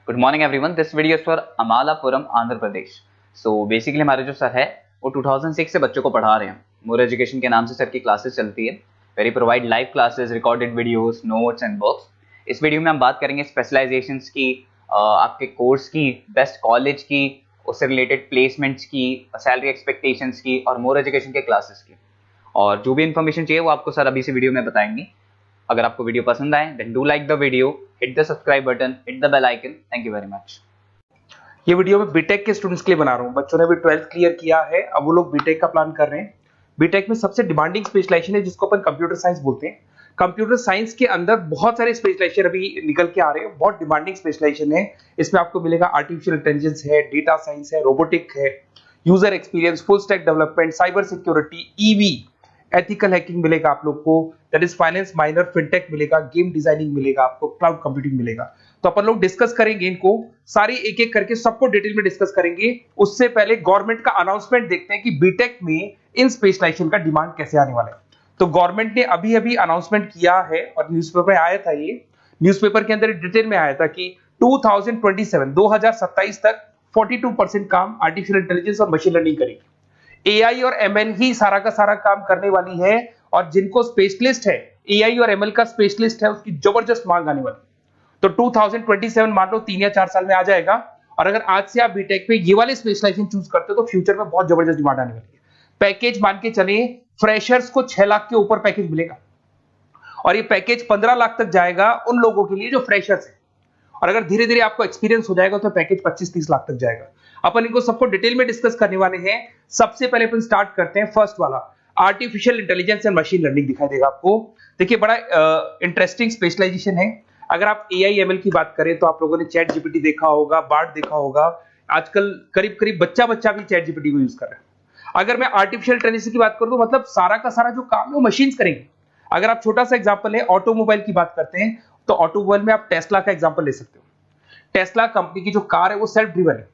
Good morning everyone, this video is for Amalapuram Andhra Pradesh. So basically हमारे जो sir है वो 2006 से बच्चों को पढ़ा रहे हैं। मोर एजुकेशन के नाम से सर की क्लासेस चलती है। Very provide live classes, recorded videos, notes and books. इस वीडियो में हम बात करेंगे स्पेशलाइजेशंस की, आपके कोर्स की, बेस्ट कॉलेज की, उससे रिलेटेड प्लेसमेंट्स की, सैलरी एक्सपेक्टेशंस की और मोर एजुकेशन के क्लासेस की। और जो भी इन्फॉर्मेशन चाहिए वो आपको सर अभी से वीडियो में बताएंगे। अगर आपको वीडियो पसंद आए then do like the video, hit the subscribe button, hit the bell icon. Thank you very much. ये वीडियो मैं बीटेक के स्टूडेंट्स के लिए बना रहा हूँ। बच्चों ने भी 12th क्लियर किया है, अब वो लोग बीटेक का प्लान कर रहे हैं। बीटेक में सबसे डिमांडिंग स्पेशलाइजेशन है जिसको अपन कंप्यूटर साइंस बोलते हैं। कंप्यूटर साइंस के अंदर बहुत सारे स्पेशलाइजेशन अभी निकल के आ रहे हैं, बहुत डिमांडिंग स्पेशलाइजेशन है। इसमें आपको मिलेगा आर्टिफिशियल इंटेलिजेंस है, डेटा साइंस है, रोबोटिक है, user experience, full stack development, cyber security, EV, ethical hacking मिलेगा आप लोग को, that is finance minor, fintech मिलेगा, गेम डिजाइनिंग मिलेगा, आपको क्लाउड कंप्यूटिंग मिलेगा। तो अपन लोग डिस्कस करेंगे इनको सारी एक एक करके, सबको डिटेल में डिस्कस करेंगे। उससे पहले गवर्नमेंट का अनाउंसमेंट देखते हैं कि बीटेक में इन स्पेशलाइजेशन का डिमांड कैसे आने वाला है। तो गवर्नमेंट ने अभी अभी अनाउंसमेंट किया है और न्यूज़पेपर में आया था, ये न्यूज़पेपर के अंदर डिटेल में आया था कि 2027 तक 42% काम आर्टिफिशियल इंटेलिजेंस और मशीन लर्निंग करेगी। एआई और एमएल ही सारा का सारा काम करने वाली है और जिनको स्पेशलिस्ट है, एआई और एमएल का स्पेशलिस्ट है, उसकी जबरदस्त मांग आने वाली है। तो 2027 मान लो 3 या 4 साल में आ जाएगा। और अगर आज से आप बीटेक पे ये वाले स्पेशलाइजेशन चूज करते हो तो फ्यूचर में बहुत जबरदस्त डिमांड आने वाली है। पैकेज मान के चले, फ्रेशर्स को 6 लाख के ऊपर पैकेज मिलेगा और ये पैकेज 15 लाख तक जाएगा उन लोगों के लिए जो फ्रेशर्स है। और अगर धीरे धीरे आपको एक्सपीरियंस हो जाएगा तो पैकेज 25-30 लाख तक जाएगा। अपन इनको सबको डिटेल में डिस्कस करने वाले हैं। सबसे पहले अपन स्टार्ट करते हैं फर्स्ट वाला, artificial intelligence and machine learning दिखाई देगा आपको। देखिए बड़ा इंटरेस्टिंग स्पेशलाइजेशन है। अगर आप एआई एमएल की बात करें तो आप लोगों ने चैट जीपीटी देखा होगा, बार्ड देखा होगा। आजकल करीब करीब बच्चा भी चैट जीपीटी को यूज कर रहा है। अगर मैं आर्टिफिशियल इंटेलिजेंस की बात करूं तो मतलब सारा का सारा जो काम है वो मशीन्स करेंगे। अगर आप छोटा सा एग्जांपल है, ऑटोमोबाइल की बात करते हैं तो ऑटोमोबाइल में आप टेस्ला का एग्जांपल ले सकते हो। टेस्ला कंपनी की जो कार है वो सेल्फ ड्रिवन है।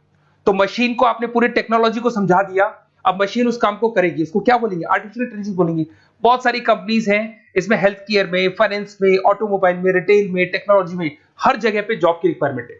तो मशीन को आपने पूरी टेक्नोलॉजी को समझा दिया, अब मशीन उस काम को करेगी। इसको क्या बोलेंगे? आर्टिफिशियल इंटेलिजेंस बोलेंगे। बहुत सारी कंपनीज हैं इसमें, हेल्थ केयर में, फाइनेंस में, ऑटोमोबाइल में, रिटेल में, टेक्नोलॉजी में, हर जगह पे जॉब की रिक्वायरमेंट है।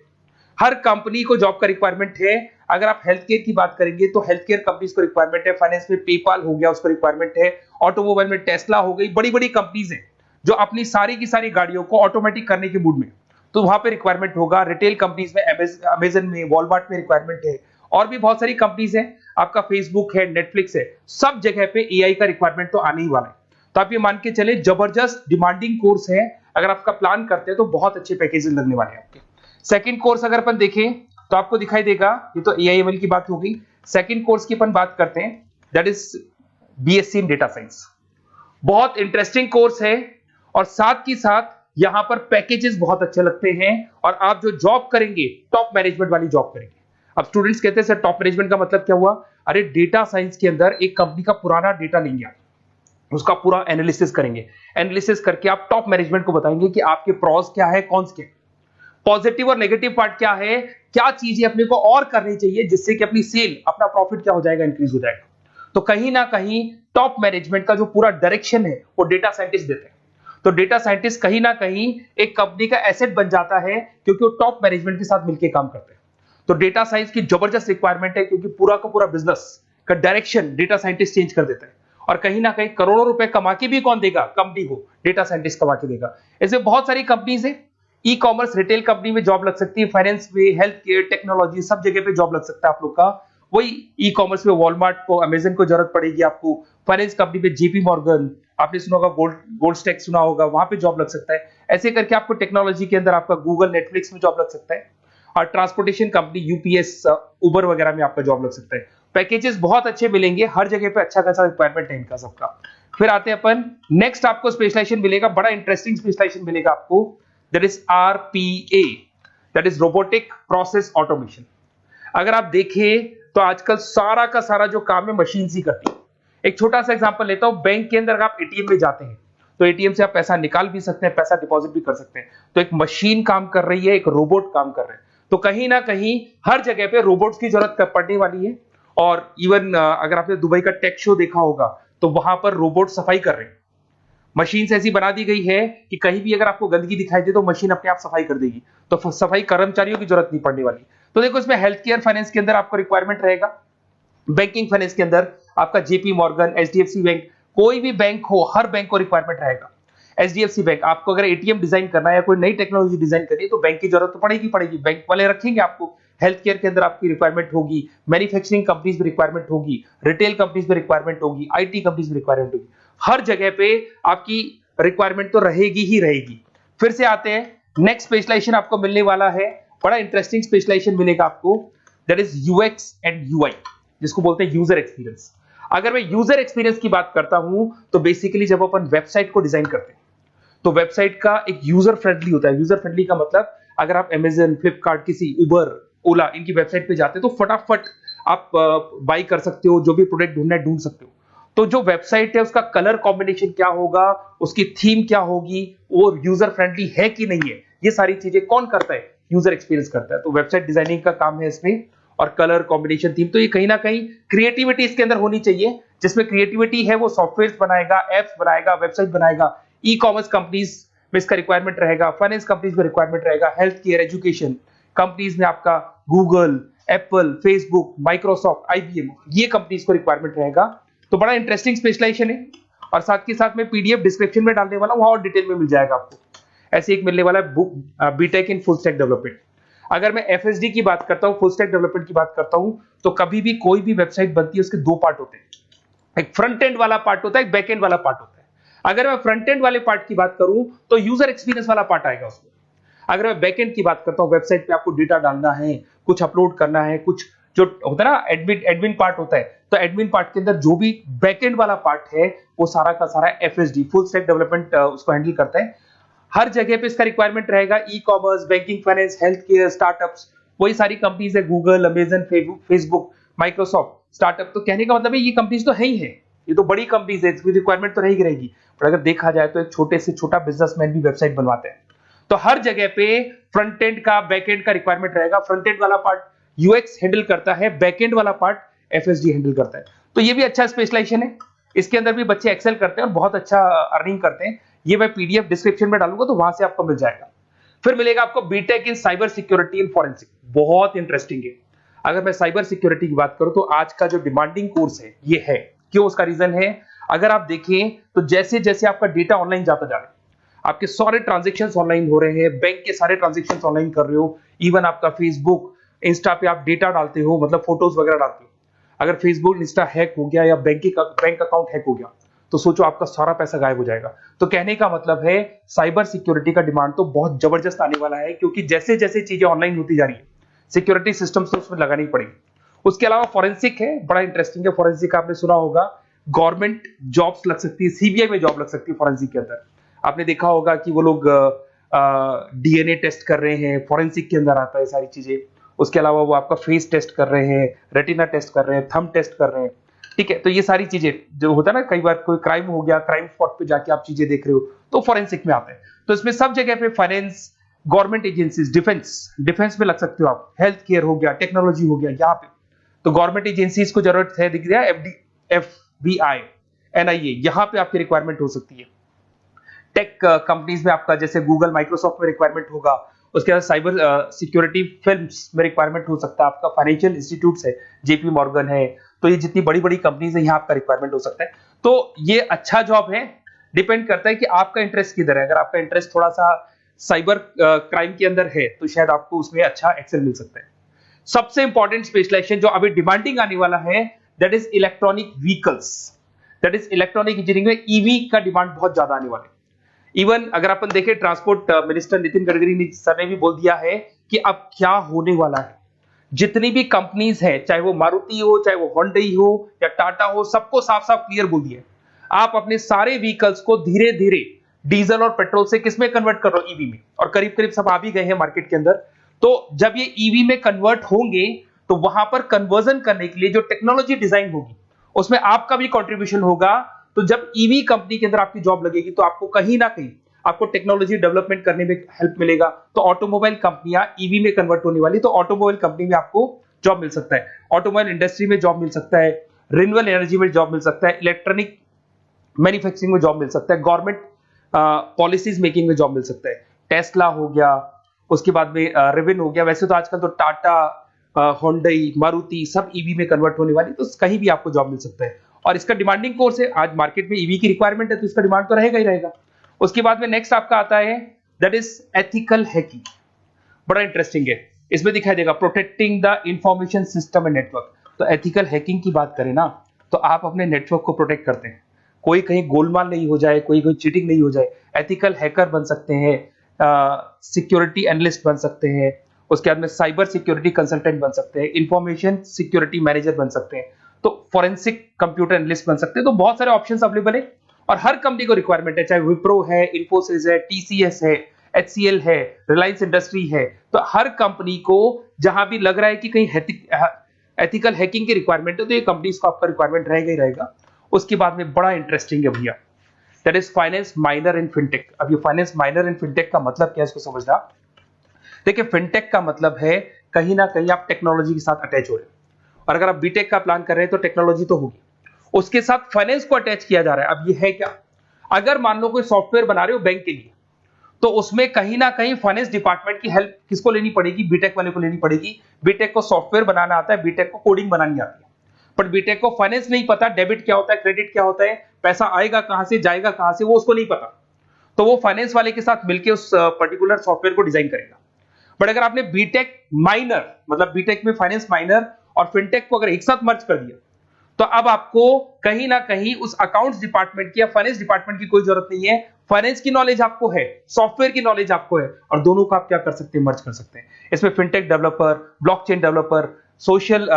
हर कंपनी को जॉब का रिक्वायरमेंट है। अगर आप हेल्थ केयर की बात करेंगे तो हेल्थ केयर कंपनीज को रिक्वायरमेंट है, फाइनेंस में पेपाल हो गया उसको रिक्वायरमेंट है, ऑटोमोबाइल में टेस्ला हो गई, बड़ी बड़ी कंपनीज हैं जो अपनी सारी की सारी गाड़ियों को ऑटोमेटिक करने के मूड में, तो वहां पे रिक्वायरमेंट होगा। रिटेल कंपनीज में अमेजन में, वॉलमार्ट में रिक्वायरमेंट है और भी बहुत सारी कंपनीज हैं, आपका फेसबुक है, नेटफ्लिक्स है, सब जगह पे एआई का रिक्वायरमेंट तो आने ही वाला है। तो आप ये मान के चले जबरदस्त डिमांडिंग कोर्स है। अगर आपका प्लान करते हैं तो बहुत अच्छे पैकेजेस लगने वाले हैं आपके। सेकंड कोर्स अगर अपन देखें तो आपको दिखाई देगा, ये तो एआई एमएल की बात हो गई। सेकंड कोर्स की अपन बात करते हैं, that is BSc in data science. बहुत इंटरेस्टिंग कोर्स है और साथ ही साथ यहां पर पैकेजेस बहुत अच्छे लगते हैं और आप जो जॉब करेंगे टॉप मैनेजमेंट वाली जॉब करेंगे। अब स्टूडेंट्स कहते हैं सर टॉप मैनेजमेंट का मतलब क्या हुआ? अरे डेटा साइंस के अंदर एक कंपनी का पुराना डेटा लेंगे आप, उसका पूरा एनालिसिस करेंगे, एनालिसिस करके आप टॉप मैनेजमेंट को बताएंगे कि आपके प्रॉस क्या है, कॉन्स क्या है, पॉजिटिव और नेगेटिव पार्ट क्या है, क्या चीजें अपने को और करनी चाहिए जिससे कि अपनी सेल, अपना प्रॉफिट क्या हो जाएगा, इंक्रीज हो जाएगा। तो कहीं ना कहीं टॉप मैनेजमेंट का जो पूरा डायरेक्शन है वो डेटा साइंटिस्ट देते हैं। तो डेटा साइंटिस्ट कहीं ना कहीं एक कंपनी का एसेट बन जाता है क्योंकि वो टॉप मैनेजमेंट के साथ मिलकर काम करते हैं। तो डेटा साइंस की जबरदस्त रिक्वायरमेंट है क्योंकि पूरा का पूरा बिजनेस का डायरेक्शन डेटा साइंटिस्ट चेंज कर देता है। और कहीं ना कहीं करोड़ों रुपए कमा के भी कौन देगा? कंपनी को डेटा साइंटिस्ट कमा के देगा। ऐसे बहुत सारी कंपनीज है, ई कॉमर्स, रिटेल कंपनी में जॉब लग सकती है, फाइनेंस में, हेल्थ केयर, टेक्नोलॉजी, सब जगह पे जॉब लग सकता है आप लोग का। वही ई कॉमर्स में वॉलमार्ट को, अमेजन को जरूरत पड़ेगी आपको। फाइनेंस कंपनी पे जेपी मॉर्गन, आपने सुना होगा, गोल्ड स्टैक सुना होगा, वहां पे जॉब लग सकता है। ऐसे करके आपको टेक्नोलॉजी के अंदर आपका गूगल, नेटफ्लिक्स में जॉब लग सकता है। और ट्रांसपोर्टेशन कंपनी यूपीएस, उबर वगैरह में आपका जॉब लग सकता है। पैकेजेस बहुत अच्छे मिलेंगे, हर जगह पे अच्छा खासा रिक्वायरमेंट है इनका सबका। फिर आते हैं अपन नेक्स्ट, आपको स्पेशलाइजेशन मिलेगा, बड़ा इंटरेस्टिंग स्पेशलाइजेशन मिलेगा आपको, that is RPA, that is robotic process automation. अगर आप देखें तो आजकल सारा का सारा जो काम है मशीन ही करती है। एक छोटा सा एग्जांपल लेता हूं, बैंक के अंदर आप एटीएम में जाते हैं तो एटीएम से आप पैसा निकाल भी सकते हैं, पैसा डिपॉजिट भी कर सकते हैं। तो एक मशीन काम कर रही है, एक रोबोट काम कर रहे हैं। तो कहीं ना कहीं हर जगह पे रोबोट्स की जरूरत पड़ने वाली है। और इवन अगर आपने दुबई का टेक शो देखा होगा तो वहां पर रोबोट सफाई कर रहे हैं। मशीन ऐसी बना दी गई है कि कहीं भी अगर आपको गंदगी दिखाई दे तो मशीन अपने आप सफाई कर देगी, तो सफाई कर्मचारियों की जरूरत नहीं पड़ने वाली। तो देखो इसमें हेल्थ केयर फाइनेंस के अंदर आपको रिक्वायरमेंट रहेगा, बैंकिंग फाइनेंस के अंदर आपका जेपी मॉर्गन, एचडीएफसी बैंक, कोई भी बैंक हो, हर बैंक को रिक्वायरमेंट रहेगा। एचडीएफसी बैंक, आपको अगर एटीएम डिजाइन करना है या कोई नई टेक्नोलॉजी डिजाइन करनी है तो बैंक की जरूरत तो पड़ेगी, बैंक वाले रखेंगे आपको। हेल्थ केयर के अंदर आपकी रिक्वायरमेंट होगी, मैन्युफैक्चरिंग कंपनीज में रिक्वायरमेंट होगी, रिटेल कंपनीज में रिक्वायरमेंट होगी, आईटी कंपनीज में रिक्वायरमेंट होगी, हर जगह पे आपकी रिक्वायरमेंट तो रहेगी ही रहेगी। फिर से आते हैं नेक्स्ट स्पेशलाइजेशन आपको मिलने वाला है, बड़ा इंटरेस्टिंग स्पेशलाइजेशन मिलेगा आपको, that is UX and UI, जिसको बोलते हैं यूजर एक्सपीरियंस। अगर मैं यूजर एक्सपीरियंस की बात करता हूं तो बेसिकली जब अपन वेबसाइट को डिजाइन करते हैं तो वेबसाइट का एक यूजर फ्रेंडली होता है। यूजर फ्रेंडली का मतलब अगर आप अमेजन, फ्लिपकार्ट, किसी उबर, ओला इनकी वेबसाइट पे जाते हैं तो फटाफट आप बाई कर सकते हो, जो भी प्रोडक्ट ढूंढना है ढूंढ सकते हो। तो जो वेबसाइट है उसका कलर कॉम्बिनेशन क्या होगा, उसकी थीम क्या होगी, वो यूजर फ्रेंडली है कि नहीं है, ये सारी चीजें कौन करता है, यूजर एक्सपीरियंस करता है। तो वेबसाइट डिजाइनिंग का काम है इसमें, और कलर कॉम्बिनेशन, थीम, तो ये कहीं ना कहीं क्रिएटिविटी इसके अंदर होनी चाहिए। जिसमें क्रिएटिविटी है वो सॉफ्टवेयर बनाएगा, एप्स बनाएगा, वेबसाइट बनाएगा। ई कॉमर्स कंपनीज में इसका रिक्वायरमेंट रहेगा, फाइनेंस कंपनीज में रिक्वायरमेंट रहेगा, हेल्थ केयर, एजुकेशन कंपनीज में आपका Google, Apple, Facebook, Microsoft, IBM, ये कंपनीज को रिक्वायरमेंट रहेगा। तो बड़ा इंटरेस्टिंग स्पेशलाइजेशन है, और साथ के साथ में पीडीएफ डिस्क्रिप्शन में डालने वाला हूं, वहां और डिटेल में मिल जाएगा आपको। ऐसे एक मिलने वाला है book BTech in full stack development. अगर मैं एफएसडी की बात करता हूं, फुल स्टैक डेवलपमेंट की बात करता हूं, तो कभी भी कोई भी वेबसाइट बनती है उसके दो पार्ट होते हैं, एक फ्रंट एंड वाला पार्ट होता है, एक बैक एंड वाला पार्ट होता है। अगर मैं फ्रंट एंड वाले पार्ट की बात करूं तो यूजर एक्सपीरियंस वाला पार्ट आएगा उसमें। अगर मैं बैक एंड की बात करता हूं, वेबसाइट पे आपको डेटा डालना है, कुछ अपलोड करना है, कुछ जो होता है ना एडमिन पार्ट होता है, तो एडमिन पार्ट के अंदर जो भी बैक एंड वाला पार्ट है वो सारा का सारा एफएसडी, फुल स्टैक डेवलपमेंट, उसको हैंडल करता है। हर जगह पे इसका रिक्वायरमेंट रहेगा। E commerce, banking, finance, health care, startups, वही सारी कंपनीज है, Google, Amazon, Facebook, Microsoft, startup. तो कहने का मतलब है ये कंपनीज तो है ही है, ये तो बड़ी कंपनीज है, इसकी रिक्वायरमेंट तो रहेगी रहेगी। पर अगर देखा जाए तो एक छोटे से छोटा बिजनेसमैन भी वेबसाइट बनवाते हैं। तो हर जगह पे फ्रंट एंड का, बैक एंड का रिक्वायरमेंट रहेगा। फ्रंट एंड वाला पार्ट यूएक्स हैंडल करता है, बैक एंड वाला पार्ट एफएसडी हैंडल करता है। तो ये भी अच्छा स्पेशलाइजेशन है, इसके अंदर भी बच्चे एक्सेल करते हैं और बहुत अच्छा अर्निंग करते हैं। ये मैं पीडीएफ डिस्क्रिप्शन में डालूंगा तो वहां से आपको मिल जाएगा। फिर मिलेगा आपको BTech in cyber security and forensic, बहुत इंटरेस्टिंग है। अगर मैं साइबर सिक्योरिटी की बात करूं तो आज का जो डिमांडिंग कोर्स है ये है। क्यों? उसका रीजन है, अगर आप देखें तो जैसे जैसे आपका डेटा ऑनलाइन जाता जा रहा है, आपके सारे ट्रांजेक्शंस ऑनलाइन हो रहे हैं, बैंक के सारे ट्रांजेक्शंस ऑनलाइन कर रहे हो, इवन आपका फेसबुक, इंस्टा पे आप डेटा डालते हो, मतलब फोटोज वगैरह डालते हो। अगर फेसबुक, इंस्टा हैक हो गया या बैंक अकाउंट हैक हो गया तो सोचो आपका सारा पैसा गायब हो जाएगा। तो कहने का मतलब है साइबर सिक्योरिटी का डिमांड तो बहुत जबरदस्त आने वाला है, क्योंकि जैसे जैसे चीजें ऑनलाइन होती जा रही है सिक्योरिटी सिस्टम्स तो उसमें लगानी पड़ेगी। उसके अलावा फॉरेंसिक है, बड़ा इंटरेस्टिंग है। फॉरेंसिक आपने सुना होगा, गवर्नमेंट जॉब्स लग सकती है, सीबीआई में जॉब लग सकती है फॉरेंसिक के अंदर। आपने देखा होगा कि वो लोग डीएनए टेस्ट कर रहे हैं, फॉरेंसिक के अंदर आता है सारी चीजें। उसके अलावा वो आपका फेस टेस्ट कर रहे हैं, रेटिना टेस्ट कर रहे हैं, थंब टेस्ट कर रहे हैं, ठीक है। तो ये सारी चीजें जो होता है ना, कई बार कोई क्राइम हो गया, क्राइम स्पॉट पे जाके आप चीजें देख रहे हो तो फॉरेंसिक में आते हैं। तो इसमें सब जगह पे फाइनेंस, गवर्नमेंट एजेंसीज, डिफेंस में लग सकते हो आप, हेल्थ केयर हो गया, टेक्नोलॉजी हो गया, यहाँ पे तो गवर्नमेंट एजेंसीज को जरूरत है, दिख रहा है, एफबीआई, एनआईए, यहाँ पे आपकी रिक्वायरमेंट हो सकती है। टेक कंपनीज में आपका जैसे गूगल, माइक्रोसॉफ्ट में रिक्वायरमेंट होगा। उसके बाद साइबर सिक्योरिटी फिल्म्स में रिक्वायरमेंट हो सकता है आपका, फाइनेंशियल इंस्टीट्यूट्स है, जेपी मॉर्गन है, तो ये जितनी बड़ी बड़ी कंपनीज है यहाँ आपका रिक्वायरमेंट हो सकता है। तो ये अच्छा जॉब है, डिपेंड करता है कि आपका इंटरेस्ट किधर है। अगर आपका इंटरेस्ट थोड़ा सा साइबर क्राइम के अंदर है तो शायद आपको उसमें अच्छा एक्सेल मिल सकता है। सबसे इंपॉर्टेंट स्पेशलाइजेशन जो अभी डिमांडिंग आने वाला है, that is electronic vehicles, that is electronic engineering में ईवी का डिमांड बहुत ज्यादा आने वाला है। इवन अगर अपन देखें, transport minister Nitin Gadkari sir ने भी बोल दिया है कि अब क्या होने वाला है, जितनी भी कंपनीज है, चाहे वो मारुति हो, चाहे वो होंडई हो या टाटा हो, सबको साफ साफ क्लियर बोल दिया, आप अपने सारे व्हीकल्स को धीरे धीरे डीजल और पेट्रोल से किसमें कन्वर्ट कर रहे हो, ईवी में। और करीब करीब सब आ भी गए हैं मार्केट के अंदर। तो जब ये ईवी में कन्वर्ट होंगे तो वहां पर कन्वर्जन करने के लिए जो टेक्नोलॉजी डिजाइन होगी उसमें आपका भी कंट्रीब्यूशन होगा। तो जब ईवी कंपनी के अंदर आपकी जॉब लगेगी तो आपको कहीं ना कहीं आपको टेक्नोलॉजी डेवलपमेंट करने में हेल्प मिलेगा। तो ऑटोमोबाइल कंपनियां ईवी में कन्वर्ट होने वाली, तो ऑटोमोबाइल कंपनी में आपको जॉब मिल सकता है, ऑटोमोबाइल इंडस्ट्री में जॉब मिल सकता है, रिन्यूएबल एनर्जी में जॉब मिल सकता है, इलेक्ट्रॉनिक मैन्युफैक्चरिंग में जॉब मिल सकता है, गवर्नमेंट पॉलिसीज मेकिंग में जॉब मिल सकता है। टेस्ला हो गया, उसके बाद में रिविन हो गया। वैसे तो आजकल तो टाटा, होंडई, मारुति सब ईवी में कन्वर्ट होने वाली, तो कहीं भी आपको जॉब मिल सकता है। और इसका डिमांडिंग कोर्स है, आज मार्केट में ईवी की रिक्वायरमेंट है तो इसका डिमांड तो रहेगा ही रहेगा। उसके बाद में नेक्स्ट आपका आता है दैट इज एथिकल हैकिंग। बड़ा इंटरेस्टिंग है, इसमें दिखाई देगा protecting the information system and network. तो एथिकल हैकिंग की बात करें ना, तो आप अपने नेटवर्क को प्रोटेक्ट करते हैं, कोई कहीं गोलमाल नहीं हो जाए, कोई चीटिंग नहीं हो जाए। एथिकल हैकर बन सकते हैं, सिक्योरिटी एनालिस्ट बन सकते हैं, उसके बाद में साइबर सिक्योरिटी कंसल्टेंट बन सकते हैं, इंफॉर्मेशन सिक्योरिटी मैनेजर बन सकते हैं, तो फोरेंसिक कंप्यूटर एनालिस्ट बन सकते हैं। तो बहुत सारे ऑप्शंस अवेलेबल है और हर कंपनी को रिक्वायरमेंट है, चाहे विप्रो है, इन्फोसिस है, टीसीएस है, HCL है, रिलायंस इंडस्ट्री है। तो हर कंपनी को जहां भी लग रहा है कि कहीं एथिकल हैकिंग की रिक्वायरमेंट है तो ये कंपनीज को आपका रिक्वायरमेंट रहेगा ही रहेगा। उसके बाद में बड़ा इंटरेस्टिंग है भैया, that is finance minor in fintech. अब ये फाइनेंस माइनर इन फिनटेक का मतलब क्या है, इसको समझना। देखिए, फिनटेक का मतलब है कहीं ना कहीं आप टेक्नोलॉजी के साथ अटैच हो रहे हैं, और अगर आप बीटेक का प्लान कर रहे हैं तो टेक्नोलॉजी तो होगी, उसके साथ फाइनेंस को अटैच किया जा रहा है। अब ये है क्या, अगर मान लो कोई सॉफ्टवेयर बना रहे हो बैंक के लिए, तो उसमें कहीं ना कहीं फाइनेंस डिपार्टमेंट की हेल्प किसको लेनी पड़ेगी, बीटेक वाले को लेनी पड़ेगी। बीटेक को सॉफ्टवेयर बनाना आता है, बीटेक को कोडिंग बनानी आती है, पर बीटेक को फाइनेंस नहीं पता, डेबिट क्या होता है, क्रेडिट क्या होता है, पैसा आएगा कहां से, जाएगा कहां से, वो उसको नहीं पता। तो वो फाइनेंस वाले के साथ मिलकर उस पर्टिकुलर सॉफ्टवेयर को डिजाइन करेगा। बट अगर आपने बीटेक माइनर, मतलब बीटेक में फाइनेंस माइनर और फिनटेक को अगर एक साथ मर्ज कर दिया, तो अब आपको कहीं ना कहीं उस अकाउंट्स डिपार्टमेंट की या फाइनेंस डिपार्टमेंट की कोई जरूरत नहीं है। फाइनेंस की नॉलेज आपको है, सॉफ्टवेयर की नॉलेज आपको है, और दोनों को आप क्या कर सकते हैं, मर्ज कर सकते हैं। इसमें fintech developer, blockchain developer, social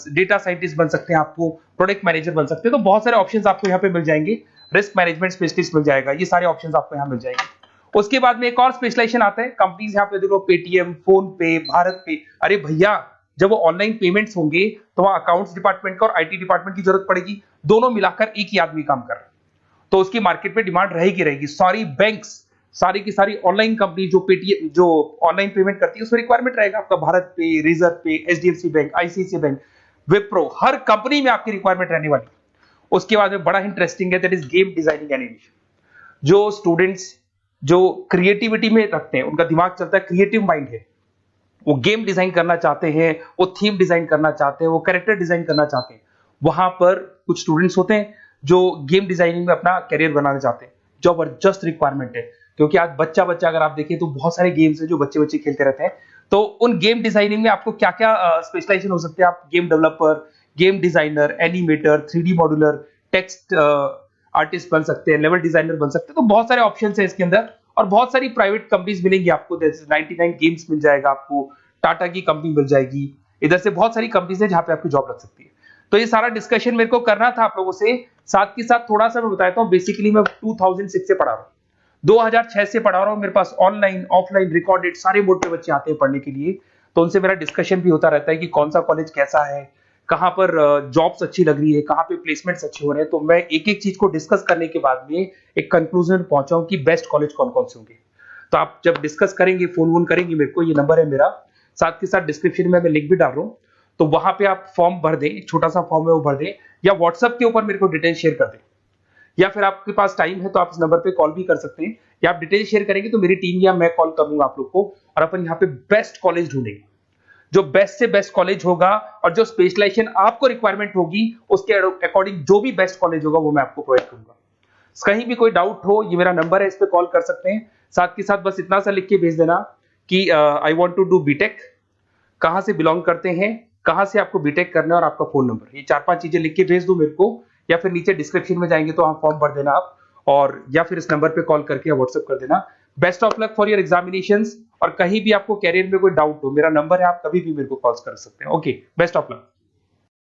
data scientist बन सकते हैं, आपको प्रोडक्ट मैनेजर बन सकते हैं। तो बहुत सारे ऑप्शंस आपको यहाँ पे मिल जाएंगे, रिस्क मैनेजमेंट स्पेशलिस्ट मिल जाएगा, ये सारे ऑप्शंस आपको यहाँ मिल जाएंगे। उसके बाद में एक और स्पेशलाइजेशन आता है, कंपनीज यहाँ पे देखो, पेटीएम, फोन पे, भारत पे। अरे भैया, जब वो ऑनलाइन पेमेंट्स होंगे तो वहां अकाउंट्स डिपार्टमेंट का और आईटी डिपार्टमेंट की जरूरत पड़ेगी, दोनों मिलाकर एक ही आदमी काम कर रहा है, तो उसकी मार्केट में डिमांड रहेगी रहेगी। सारी बैंक्स, सारी की सारी ऑनलाइन कंपनी जो पेटीएम, जो ऑनलाइन पेमेंट करती है, उसमें रिक्वायरमेंट रहेगा आपका। भारत पे, Razorpay, HDFC bank, ICICI bank, Wipro, हर कंपनी में आपकी रिक्वायरमेंट रहने वाली। उसके बाद में बड़ा इंटरेस्टिंग है, that is game designing animation. जो स्टूडेंट्स जो क्रिएटिविटी में रखते हैं, उनका दिमाग चलता है, क्रिएटिव माइंड है, वो गेम डिजाइन करना चाहते हैं, वो थीम डिजाइन करना चाहते हैं, वो कैरेक्टर डिजाइन करना चाहते हैं, वहां पर कुछ स्टूडेंट्स होते हैं जो गेम डिजाइनिंग में अपना करियर बनाना चाहते हैं। जबरदस्त रिक्वायरमेंट है, क्योंकि आज बच्चा अगर आप देखें तो बहुत सारे गेम्स हैं जो बच्चे खेलते रहते हैं। तो उन गेम डिजाइनिंग में आपको क्या क्या स्पेशलाइजेशन हो सकते हैं, आप game developer, game designer, animator, 3D modular, text artist बन सकते हैं, लेवल डिजाइनर बन सकते हैं। तो बहुत सारे ऑप्शंस हैं इसके अंदर, और बहुत सारी प्राइवेट कंपनीज मिलेंगी आपको, जैसे 99 गेम्स मिल जाएगा आपको, टाटा की कंपनी मिल जाएगी, इधर से बहुत सारी कंपनीज है जहां पे आपकी जॉब लग सकती है। तो ये सारा डिस्कशन मेरे को करना था आप लोगों से, साथ के साथ थोड़ा सा मैं बताता हूँ। बेसिकली मैं 2006 से पढ़ा रहा हूँ, 2006 से पढ़ा रहा हूँ। मेरे पास ऑनलाइन, ऑफलाइन, रिकॉर्डेड सारे मोड पे बच्चे आते हैं पढ़ने के लिए, तो उनसे मेरा डिस्कशन भी होता रहता है कि कौन सा कॉलेज कैसा है, कहाँ पर जॉब्स अच्छी लग रही है, कहाँ पे प्लेसमेंट्स अच्छे हो रहे हैं। तो मैं एक एक चीज को डिस्कस करने के बाद में एक कंक्लूजन पहुंचा हूं कि बेस्ट कॉलेज कौन कौन से होंगे। तो आप जब डिस्कस करेंगे, फोन करेंगे मेरे को, ये नंबर है मेरा, साथ के साथ डिस्क्रिप्शन में मैं लिंक भी डाल रहा हूँ, तो वहां पे आप फॉर्म भर दें, एक छोटा सा फॉर्म है वो भर दें, या व्हाट्सएप के ऊपर मेरे को डिटेल शेयर कर दें, या फिर आपके पास टाइम है तो आप इस नंबर पे कॉल भी कर सकते हैं, या आप डिटेल शेयर करेंगे तो मेरी टीम या मैं कॉल करूंगा आप लोग को, और अपन यहाँ पे बेस्ट कॉलेज ढूंढेंगे। जो बेस्ट से बेस्ट कॉलेज होगा और जो स्पेशलाइजेशन आपको रिक्वायरमेंट होगी उसके अकॉर्डिंग जो भी बेस्ट कॉलेज होगा वो मैं आपको प्रोवाइड करूंगा। कहीं भी कोई डाउट हो, ये मेरा नंबर है, इस पे कॉल कर सकते हैं। साथ के साथ बस इतना सा लिख के भेज देना कि I want to do BTech, कहां से बिलोंग करते हैं, कहां से आपको बीटेक करना है, और आपका फोन नंबर, ये 4-5 चीजें लिख के भेज दो मेरे को, या फिर नीचे डिस्क्रिप्शन में जाएंगे तो आप फॉर्म भर देना आप, और या फिर इस नंबर पे कॉल करके या व्हाट्सएप कर देना। Best of luck for your examinations, और कहीं भी आपको कैरियर में कोई डाउट हो, मेरा नंबर है, आप कभी भी मेरे को कॉल कर सकते हैं। Okay, best of luck.